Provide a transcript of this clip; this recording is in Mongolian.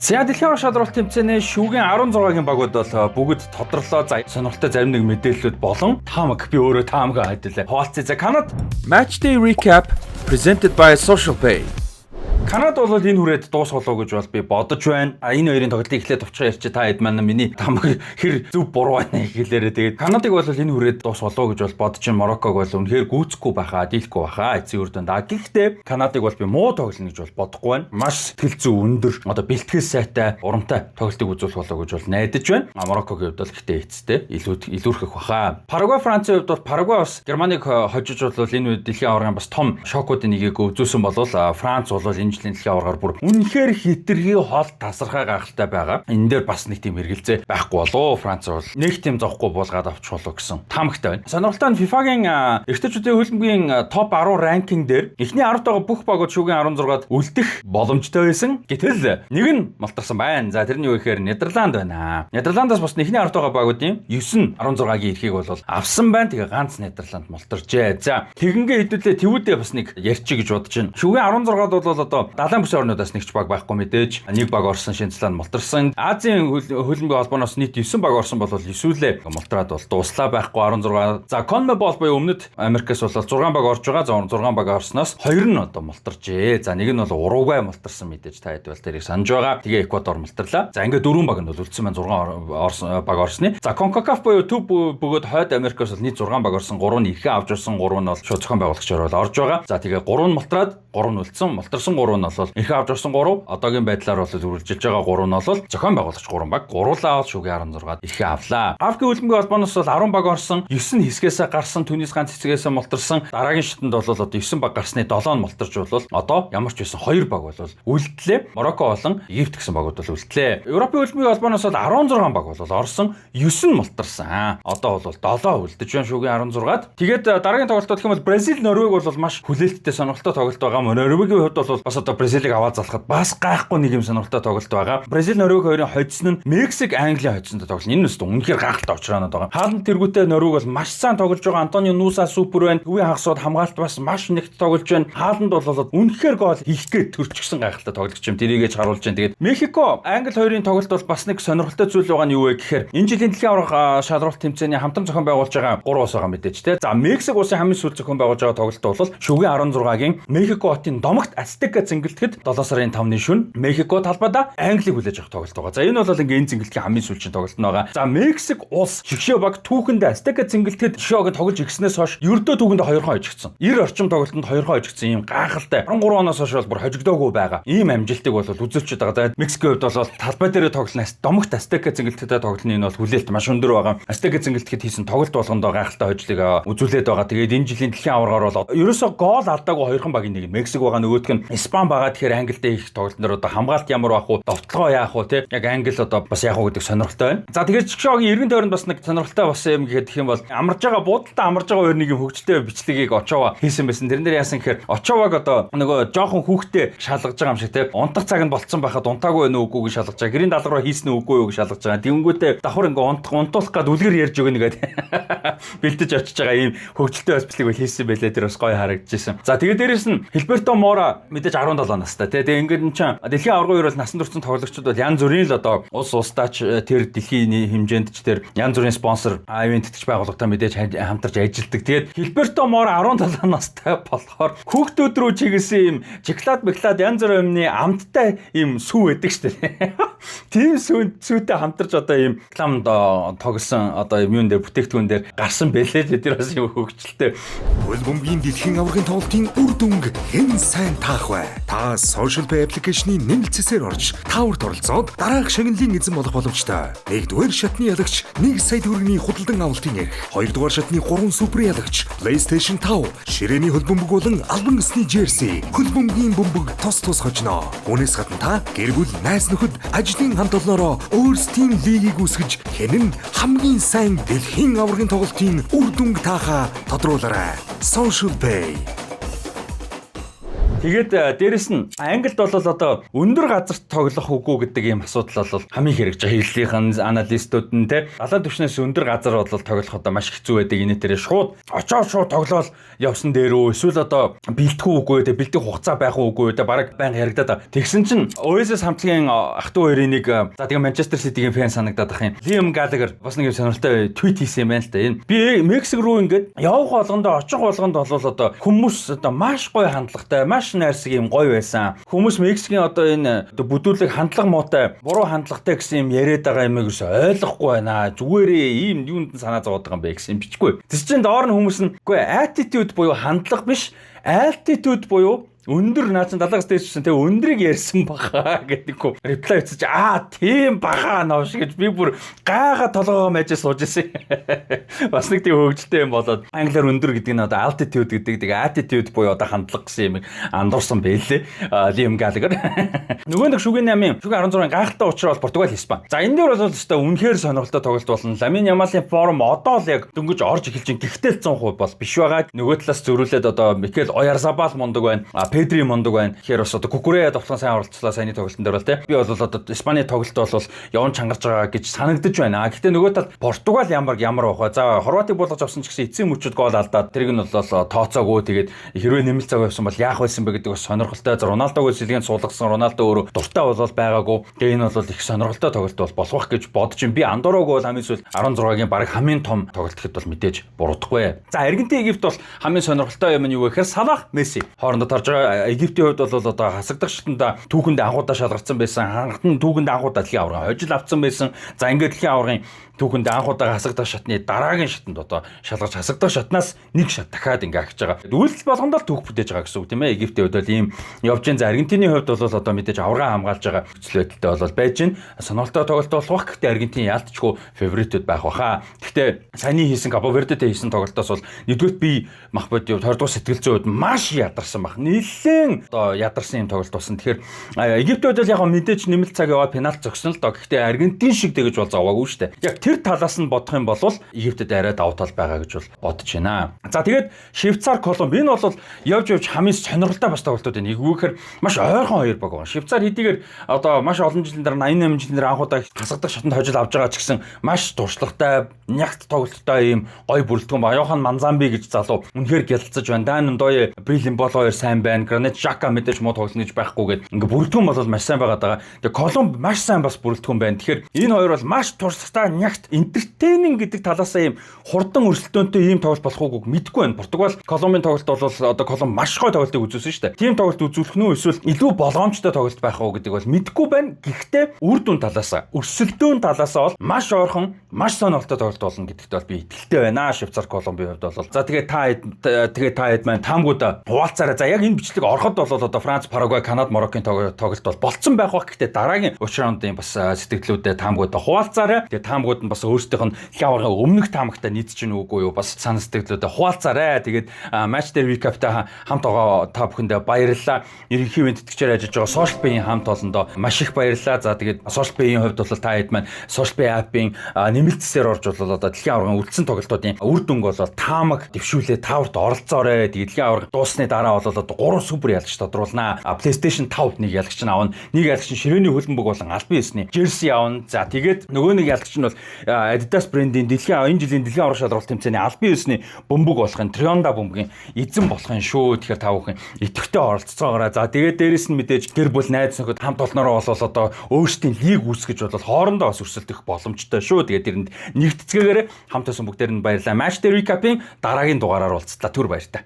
За дэлхийн аврах шалралт тэмцээний шүүгийн 16-гийн багууд бол бүгд тодорлоо. За сонирхолтой зарим нэг мэдээллүүд болон таамаг би өөрөө таамаг хайдлаа. Хуваалцъя. За Канада Matchday recap presented by SocialPay. Канада бол энэ хүрээд дуусгалуу гэж бол би бодож байна. Энэ хоёрын тоглолтыг эхлээд товчхон ярьчих та хэд маань миний таамаг хэр зөв буруу байна хэлээрээ. Тэгээд Канадыг бол энэ хүрээд дуусгалуу гэж бол бодож байна. Марокког бол үнэхээр гүйцэхгүй байхаа, дийлэхгүй байхаа эцсийн үр дүнд. Гэхдээ Канадыг бол би муу тоглоно гэж бол бодохгүй байна. Маш сэтгэл зүй өндөр, одоо бэлтгэл сайтай, урамтай тоглолтыг үзүүлэх болоо гэж бол найдаж байна. Мароккогийн хувьд бол гэхдээ эцтэй илүүрхэх байхаа. Парагвай, Францын хувьд бол Парагвай бас Германыг хожиж бол энэ үед дэлхийн аваргын бас том шокуудын нэгийг үзүүлсэн болол Франц бол энэ жилийн дэлхийн аваргаар бүр үнэхээр хитрхи хол тасархай гахалтай байгаа. Энэ дээр бас нэг тийм хэрэгэлзээ байхгүй болоо. Франц бол нэг тийм зовхгүй булгаад авчих болоо гэсэн таамагтай байна. Сонирхолтой нь FIFA-гийн эртчүүдийн хөлбөмбөгийн топ 10 ранкинг дээр эхний 10-д байгаа бүх багууд шүүгийн 16-д үлдэх боломжтой байсан. Гэтэл нэг нь малтарсан байна. За тэрний юу гэхээр Нидерланд байна. Нидерландаас бас эхний 10-д байгаа багуудын 9-16-гийн эрхийг бол авсан байна. Тэгээ ганц Нидерланд малтаржээ. За тэгингээ хэдүүлээ твүүдээ бас нэг ярьчих гэж бодож байна. Шүүгийн 16-д бол одоо далайн бүсийн орнуудаас нэгч баг байхгүй мэдээж. Нэг баг орсон, Шинзланд малтарсан. Азийн хөлбөмбөгийн холбооноос нийт 9 баг орсон бол 9-лээ мултраад бол дууслаа байхгүй 16. За CONMEBOL буюу өмнөд Америкээс бол 6 баг орж байгаа. За 6 баг орсноос 2 нь одоо мултаржээ. За нэг нь бол Уругвай мултарсан мэдээж та хэд бол тэрийг санаж байгаа. Тэгээ Эквадор мултарлаа. За ингээд 4 баг нь бол үлдсэн байна 6 баг орсны. За CONCACAF буюу төв бөгөөд хойд Америкээс бол нийт 6 баг орсон. 3 нь эрхээ авч ирсэн, 3 нь бол шууд зохион байгуулагчаар бол орж байгаа. За тэгээ 3 нь мултраад 3 нь үлдсэн. Мултарсан 3 нь бол эрхээ авч ирсэн 3. Одоогийн байдлаар бол үргэлжилж байгаа 3 нь бол зохион байгуулагч 3 баг. Гуруулаа бол шүүгийн 16-д эрхээ авлаа. Африкийн хөлбөмбөгийн холбооноос бол 10 баг орсон. 9 нь хэсгээс гарсан, түүнээс ганц хэсгээс мултарсан. Дараагийн шатанд бол одоо 9 баг гарсны 7 нь мултарч бол одоо ямар ч байсан 2 баг бол үлдлээ. Марокко болон Египт гэсэн багууд бол үлдлээ. Европын хөлбөмбөгийн холбооноос бол 16 баг бол орсон. 9 нь мултарсан. Одоо бол 7 үлдэж байна шүүгийн 16-д. Тэгээд дараагийн тоглолтууд гэх юм бол Бразил, Норвег бол маш хүлээлттэй сонирхолтой тоглолт байгаа. Норвегийн хувьд бол бас одоо Бразилийг аваад залхахад бас гайхгүй нэг юм сонирхолтой тоглолт байгаа. Бразил, Норвег хоёрын хоцсон нь Мексик, Английн хоцсонтой тоглолт. Энэ нь өстө үнэхээр гайхалтай очраанууд байгаа. Хаалт тэргүүтээ Норвег бол маш сайн тоглож байгаа. Антонио Нуса супер байна. Төвийн хагасууд хамгаалт бас маш нэгт тоглож байна. Хаалт бол үнэхээр гол хийх гээд төрчихсөн гайхалтай тоглогч юм. Тэрийгэж харуулж байна. Тэгээд Мехико, Англи хоёрын тоглолт бол бас нэг сонирхолтой зүйл байгаа нь юу вэ гэхээр энэ жилийн дэлхийн аварга шалралт тэмцээний хамтран зохион байгуулж байгаа 3 ус байгаа мэдээж те. За Мексик улсын хамгийн сүүл зохион байгуулж байгаа тоглолт бол шүүгийн 16-гийн Мехико хотын домогт Ацтека зингэлтгэд 7 сарын 5-ны шөнө Мехико талбайда Англиг хүлээж авах тоглолт байгаа. За энэ бол ингээ энэ зингэлтгийн хамгийн сүүлчийн тоглолт нь байгаа. За Мексик улс шигшээ баг түүхэнд Ацтека зингэлтгэд шигшээг тоглож ирснээс хойш ердөө түүхэнд 2 хон хожигдсон. 90 орчим тоглолтод 2 хон хожигдсон юм гайхалтай. 13 оноос хойш бол бүр хожигдоогүй байгаа. Ийм амжилтыг бол үзүүлчихэд байгаа. За Мексикийн хувьд бол талбай дээр тоглоно домогт Ацтека зингэлтгэдэд тоглоны энэ бол хүлээлт маш өндөр байгаа. Ацтека зингэлтгэд хийсэн тоглолт болгондоо гайхалтай хожлыг үзүүлээд байгаа. Тэгээд энэ жилийн дэлхийн аваргаар бол ерөөсөө гол алдаагүй 2хан багийн нэг Мексик байгаа, нөгөөх нь Испани байгаа. Тэгэхээр Англидээ их тоглолтноор одоо хамгаалт ямар байх вэ? Довтлогоо яах вэ? Тэ яг Англи одоо бас яах вэ гэдэг сонирхолтой байна. За тэгээд Чикшогийн эргэн тойронд бас нэг сонирхолтой болсон юм гэхэд гэх юм бол амарж байгаа буудалтай амарж байгаа хоёр нэг юм хөгжөлтэй бичлэгийг Очова хийсэн байсан. Тэрэн дээр яасан гэхээр Очоваг одоо нөгөө жоохон хүүхдээ шалгаж байгаа юм шиг тэ унтах цаг нь болцсон байхад унтаагүй байна уу үгүй гэж шалгаж байгаа. Гэрийн даалгараа хийсэн үү үгүй юу гэж шалгаж байгаа. Тэнгүүтээ давхар ингээ унтуулах гээд үлгэр ярьж өгнө гэдэг бэлдэж очиж байгаа ийм хөгжөлтэй бичлэг бол хийсэн байлээ. Тэр бас гоё харагдажсэн. За тэгээд дээрэс нь Хилберто Мора мэдээж 17 настай тий. Тэгээд ингээд энэ чинь дэлхийн аварга үеэр бол насан туршийн тоглогчид бол янз бүрийн л одоо улс устаач тэр дэлхийн хэмжээнд ч тэр янз бүрийн спонсор ивентч байгууллагатай мэдээж хамтарч ажилладаг. Тэгээд Хилберто Мора 17 настай болохоор хүүхдүүд рүү чиглэсэн юм чоколад бэклад янз бүрийн юмны амттай юм сүү байдаг шүү дээ. Тийм сүүтэй хамтарч одоо ийм рекламд тоглосон одоо юм дээр бүтээгдэхүүн дээр гарсан бэлээ. Тэр бас юм хөгжилтэй. Хөлбөмбөгийн дэлхийн аваргын тоглолтын үр дүнг хэн сайн таах вэ? Та SocialPay аппликейшний нэмэлтсээр орж тааварт оролцоод дараах шагналын эзэн болох боломжтой. 1-р шатны ялагч 1 сая төгрөгийн худалдан авалтын эрх, 2-р шатны 3 супер ялагч PlayStation 5, ширээний хөлбөмбөг болон албан ёсны jersey, хөлбөмбөгийн бөмбөг тус хочно. Үүнээс гадна та гэр бүл, найз нөхөд, ажлын хамт олноороо өөрсдийн лигийг үүсгэж хэн нь хамгийн сайн дэлхийн аваргын тоглолтын үр дүнг таахаа тодруулаарай. SocialPay. Тэгээд дээрэс нь Англид бол одоо өндөр газарт тоглох үгүй гэдэг ийм асуудал бол хамгийн хэрэгж байгаа. Хэллийнхэн аналистууд нь те далайн түвшнээс өндөр газар бол тоглох одоо маш хэцүү байдаг. Энэ дээр шууд очоод шууд тоглоод явсан дээрөө эсвэл одоо бэлтгэх үгүй те бэлтгэх хугацаа байх үгүй те бараг байнга яригадаад. Тэгсэн чинь Oasis хамтлагийн ах トゥ хоёрын нэг за тэгээ Manchester City-гийн фэн санагдаад ах юм. Liam Gallagher бас нэг сонирхолтой твит хийсэн юм байна л да. Энэ би Мексик руу ингээд явах болгондоо очих болгонд бол одоо хүмүүс одоо маш гоё хандлагатай, маш найрсаг юм гоё байсан. Хүмүүс Мексикийн одоо энэ бүдүүлэг хандлага муутай, буруу хандлагатай гэсэн юм яриад байгаа юм ерөөсөй ойлгохгүй байна. Зүгээрээ ийм юунд нь санаа зовоод байгаа юм бэ гэсэн юм бичгүй. Тэс чинь доор нь хүмүүс нь үгүй attitude буюу хандлага биш, altitude буюу өндөр наацсан далаагаас дээшсэн тэгээ өндрийг ярьсан баха гэдэггүй реплай хийчих тийм баха ноош гэж би бүр гайхаа толгоогоо мэжээ сууж ирсэн. Бас нэг тийм хөвгөлтэй юм болоод англиар өндөр гэдэг нь одоо altitude гэдэг attitude буюу одоо хандлага гэсэн юм андуурсан байлээ. Liam Gallagher. Нөгөө нэг шүгэн 8-ын шүгэн 16-ын гайхалтай учраа бол Португал Испани. За энэ дээр бол өстой үнэхээр сонирхолтой тоглолт болно. Lamine Yamal-ийн форм одоо л яг дөнгөж орж эхэлж байна. Гэхдээ 100% бол биш байгаа. Нөгөө талаас зөрүүлээд одоо Mikel Oyarzabal мундаг байна. Pedri мундаг байна. Тэгэхээр бас одоо Кукурея довтлон сайн оролцлоо саяны тоглолтын дээр бол тий. Би бол одоо Испани тоглолт бол явн чангарч байгаа гэж санагдаж байна. Гэхдээ нөгөө тал Португал ямар байх вэ? За Хорватыг болгож авсан ч гэсэн эцсийн мөчөд гол алдаад тэрийг нь бол тооцоогүй. Тэгээд хэрвээ нэмэлт цаг байсан бол яах байсан бэ гэдэг бас сонирхолтой. За Роналдогоо сэлгэнд суулгасан. Роналдо өөрөө дуртай бол байгаагүй. Тэгээ энэ бол их сонирхолтой тоглолт бол болох гэж бодож юм. Би Андорог бол хамгийн сүүл 16-гийн баг хамгийн том тоглолт гэхэд бол мэдээж буруудахгүй. За Аргентин Египт бол хамгийн сонирхолтой юм нь юу вэ гэхээр Салах, Месси хоорондоо тарж байгаа. Египтийн хувьд бол одоо хасагдах шатанда түүхэнд анхудаа шалгарсан байсан. Хангалтын түүхэнд анхудаа дэлхийн аварга хожил авсан байсан. За ингээд дэлхийн аваргын түүхэнд анхудаа хасагдах шатны дараагийн шатанд одоо шалгарч хасагдах шатнаас нэг шат дахиад ингээ агч байгаа. Үйлдэл болгондоо түүх бүтээж байгаа гэсэн үг тийм ээ. Египтийн хувьд бол ийм явж гэн. За Аргентины хувьд бол одоо мэдээж аварга хамгаалж байгаа хүчил байдалтай бол байж гэн. Сонирхолтой тоглолт болох бах. Гэхдээ Аргентин яалтчгүй фаворитуд байх баха. Гэхдээ саяны хийсэн Кабо Вердетэй хийсэн тоглолтоос бол нэгдүгээр би мах бод 20 дугаар сэтгэл зүйд маш ядарсан баг. Нилээн одоо ядарсан юм тоглолт болсон. Тэгэхээр Египтийн хувьд яг мэдээж нэмэлт цаг яваа пенальт зогсон л доо. Гэхдээ Аргентин шиг тэгэж бол зовоогүй шүү дээ. Яг тэр талаас нь бодох юм бол Египтэд арай давуу тал байгаа гэж бол бодож байна. За тэгээд Швейцар, Колумб энэ бол явж хамгийн сонирхолтой бас тоглолтууд байна. Эвгүйхээр маш ойрхон хоёр баг байна. Швейцар хэдийгээр одоо маш олон жилийн дараа 88 жилийн дараа анхудаа хасагдах шатанд хожил авч байгаа ч гэсэн маш туршлагатай, нягт тоглолттой ийм гоё бүрэлдэхүүн ба. Йохан Манзамби гэж залуу үнэхээр гялцаж байна. Дан Ндое, Брилин бол хоёр сайн байна. Гранит Жака мэдээж муу тоглоно гэж байхгүйгээд ингээ бүрэлдэхүүн бол маш сайн байгаад байгаа. Тэгээ Колумб маш сайн бас бүрэлдэхүүн байна. Тэгэхээр энэ хоёр бол маш туршлагатай, нягт entertaining гэдэг талаасаа ийм хурдан өрсөлдөөнтэй ийм тоглолт болох ууг мэдгүй байна. Португал Колумбийн тоглолт бол одоо Колумб маш гоё тоглолтыг үзүүлсэн шүү дээ. Тийм тоглолт үзүүлэх нь эсвэл илүү болгоомжтой тоглолт байх уу гэдэг бол мэдгүй байна. Гэхдээ үр дүн талаасаа, өрсөлдөөн талаасаа бол маш ойрхон, маш сонирхолтой тоглолт болно гэдэгт бол би итгэлтэй байна. Швейцар, Колумбийн хувьд бол за тэгээ та хэд маань таамгуудаа хуваалцаарай. За яг энэ бичлэг ороход бол одоо Франц, Парагвай, Канада, Мароккийн тоглолт бол болцсон байх бах. Гэхдээ дараагийн 30 раундын бас сэтгэлдлүүдэд таамгуудаа хуваалцаарай. Тэгээ таамгууд нь бас өөрсдийнх нь дэлхийн аваргын өмнөх таамагтай нийцэж гин үгүй юу бас санаа сэтгэлдлүүдэд хуваалцаарай. Тэгээд матч дээр recap-тай хамт байгаа та бүхэндээ баярлалаа. Ерөнхий ивент тэтгэгчээр ажиллаж байгаа Social Pay-ийн хамт олондоо маш их баярлалаа. За тэгээд Social Pay-ийн хувьд бол та хэд маань Social Pay app-ийн нэмэлтсээр орж бол одоо дэлхийн аваргын үлдсэн тоглолтуудын үр дүнг бол таамаг дэвшүүлээ тааварт оролцоорой. Тэгээд дэлхийн аварга дуусны дараа бол одоо 3 супер ялагч тодруулнаа. PlayStation 5 нэг ялагч нь авна. Нэг ялагч нь ширээний хөлбөмбөг болон албан ёсны jersey авна. За тэгээд нөгөө нэг ялагч нь бол Adidas брендийн энэ жилийн дэлхийн аварга шалралт тэмцээний албан ёсны бөмбөг болохын Trionda бөмбөгийн эзэн болохын шүү. Тэгэхээр та бүхэн идэвхтэй оролцоогоорой. За тэгээд дээрэс нь мэдээж гэр бүл найз нөхөд хамт олноороо бол одоо өөрсдийн лиг үүсгэж бол хоорондоо бас өрсөлдөх боломжтой шүү. Тэгээд тэрэнд нэгтцгээгээр хамт байсан бүгдээр нь баярлалаа. Match day recap-ийн дараагийн дугаараар уулзлаа. Түр баяртай.